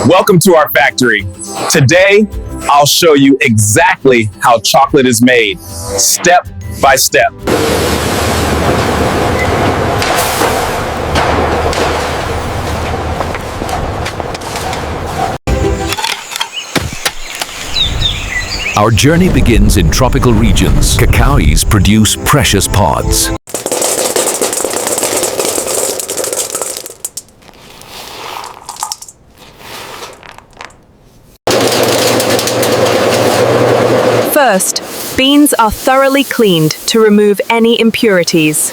Welcome to our factory. Today, I'll show you exactly how chocolate is made, step by step. Our journey begins in tropical regions. Cacaos produce precious pods. First, beans are thoroughly cleaned to remove any impurities.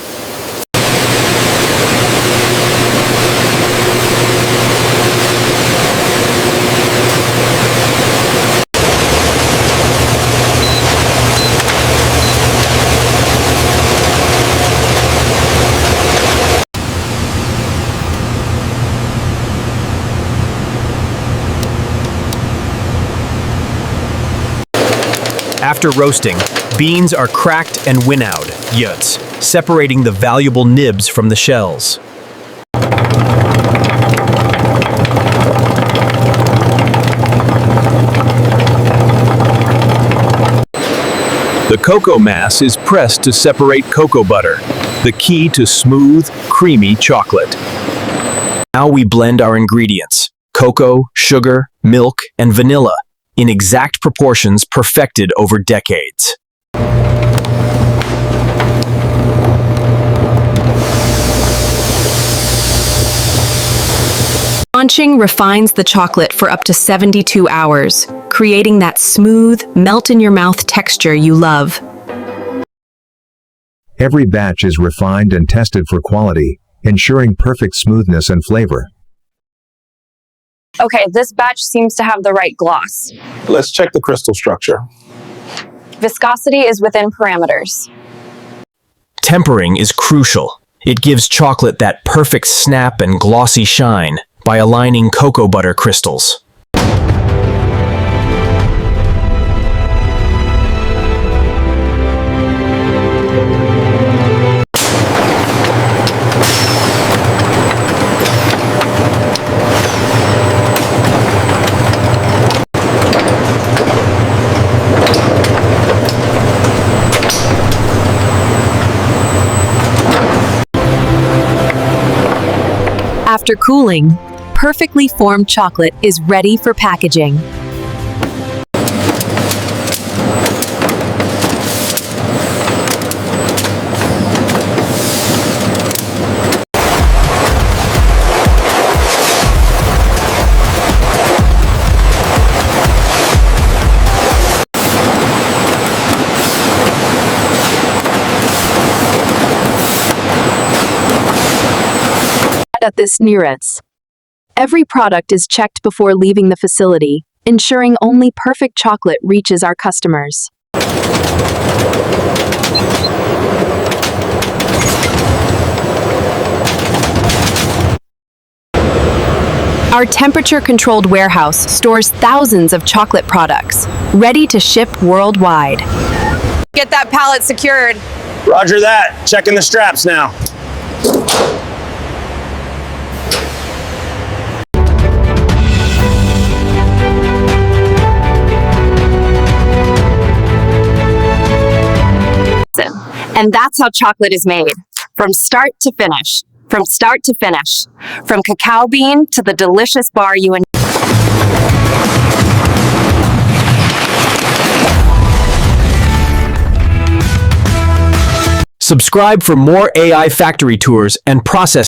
After roasting, beans are cracked and winnowed, yuts, separating the valuable nibs from the shells. The cocoa mass is pressed to separate cocoa butter, the key to smooth, creamy chocolate. Now we blend our ingredients: cocoa, sugar, milk, and vanilla, in exact proportions perfected over decades. Conching refines the chocolate for up to 72 hours, creating that smooth, melt-in-your-mouth texture you love. Every batch is refined and tested for quality, ensuring perfect smoothness and flavor. Okay, this batch seems to have the right gloss. Let's check the crystal structure. Viscosity is within parameters. Tempering is crucial. It gives chocolate that perfect snap and glossy shine by aligning cocoa butter crystals. After cooling, perfectly formed chocolate is ready for packaging. At this Neretz. Every product is checked before leaving the facility, ensuring only perfect chocolate reaches our customers. Our temperature-controlled warehouse stores thousands of chocolate products, ready to ship worldwide. Get that pallet secured. Roger that. Checking the straps now. And that's how chocolate is made, from start to finish. From start to finish. From cacao bean to the delicious bar you enjoy. Subscribe for more AI factory tours and process